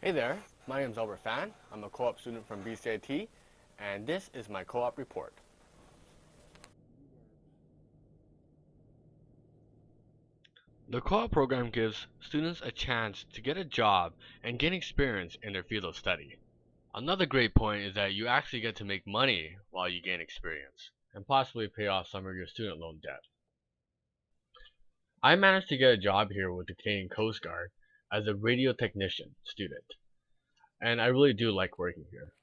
Hey there, my name is Albert Fan. I'm a co-op student from BCIT, and this is my co-op report. The co-op program gives students a chance to get a job and gain experience in their field of study. Another great point is that you actually get to make money while you gain experience, and possibly pay off some of your student loan debt. I managed to get a job here with the Canadian Coast Guard as a radio technician student, and I really do like working here.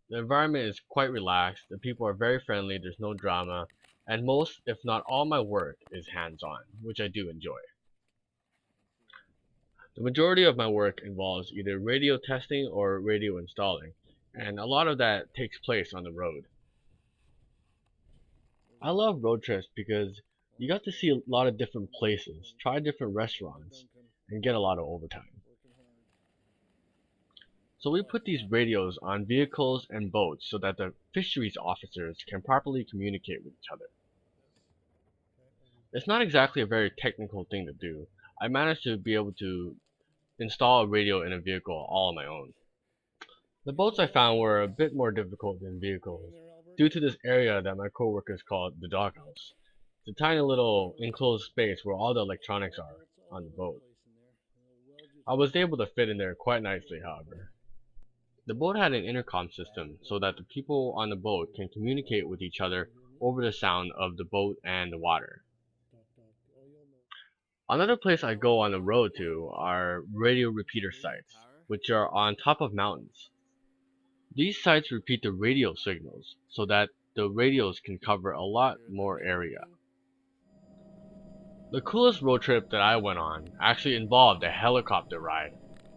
The environment is quite relaxed, the people are very friendly, there's no drama, and most, if not all my work is hands-on, which I do enjoy. The majority of my work involves either radio testing or radio installing, and a lot of that takes place on the road. I love road trips because you got to see a lot of different places, try different restaurants, and get a lot of overtime. So we put these radios on vehicles and boats so that the fisheries officers can properly communicate with each other. It's not exactly a very technical thing to do. I managed to be able to install a radio in a vehicle all on my own. The boats I found were a bit more difficult than vehicles due to this area that my coworkers called the doghouse. It's a tiny little enclosed space where all the electronics are on the boat. I was able to fit in there quite nicely, however. The boat had an intercom system so that the people on the boat can communicate with each other over the sound of the boat and the water. Another place I go on the road to are radio repeater sites, which are on top of mountains. These sites repeat the radio signals so that the radios can cover a lot more area. The coolest road trip that I went on actually involved a helicopter ride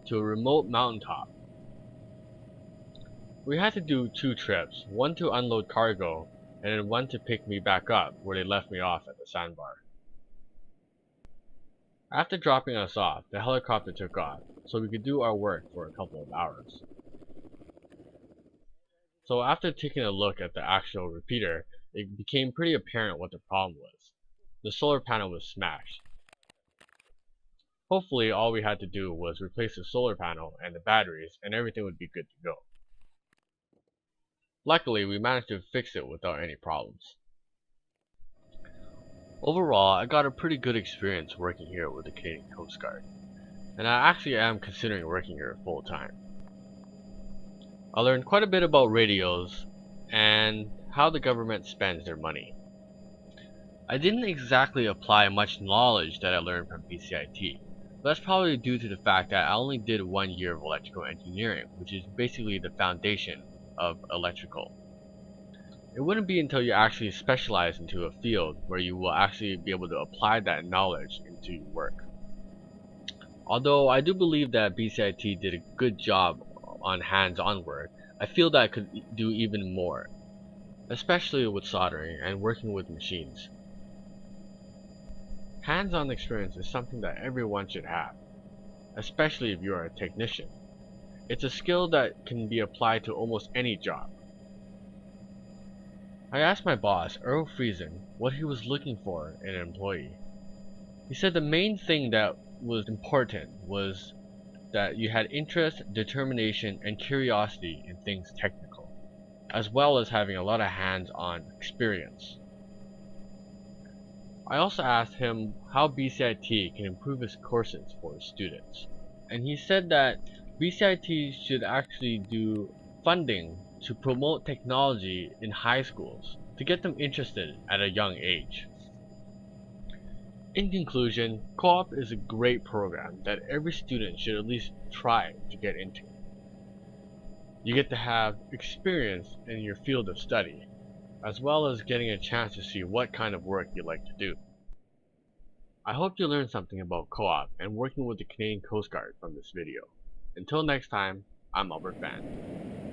to a remote mountaintop. We had to do two trips, one to unload cargo and then one to pick me back up where they left me off at the sandbar. After dropping us off, the helicopter took off, so we could do our work for a couple of hours. So after taking a look at the actual repeater, it became pretty apparent what the problem was. The solar panel was smashed. Hopefully all we had to do was replace the solar panel and the batteries and everything would be good to go. Luckily we managed to fix it without any problems. Overall, I got a pretty good experience working here with the Canadian Coast Guard, and I actually am considering working here full time. I learned quite a bit about radios and how the government spends their money. I didn't exactly apply much knowledge that I learned from BCIT, but that's probably due to the fact that I only did 1 year of electrical engineering, which is basically the foundation of electrical. It wouldn't be until you actually specialize into a field where you will actually be able to apply that knowledge into your work. Although I do believe that BCIT did a good job on hands-on work, I feel that I could do even more, especially with soldering and working with machines. Hands-on experience is something that everyone should have, especially if you are a technician. It's a skill that can be applied to almost any job. I asked my boss, Earl Friesen, what he was looking for in an employee. He said the main thing that was important was that you had interest, determination, and curiosity in things technical, as well as having a lot of hands-on experience. I also asked him how BCIT can improve its courses for its students, and he said that BCIT should actually do funding to promote technology in high schools to get them interested at a young age. In conclusion, co-op is a great program that every student should at least try to get into. You get to have experience in your field of study, as well as getting a chance to see what kind of work you like to do. I hope you learned something about co-op and working with the Canadian Coast Guard from this video. Until next time, I'm Albert Fan.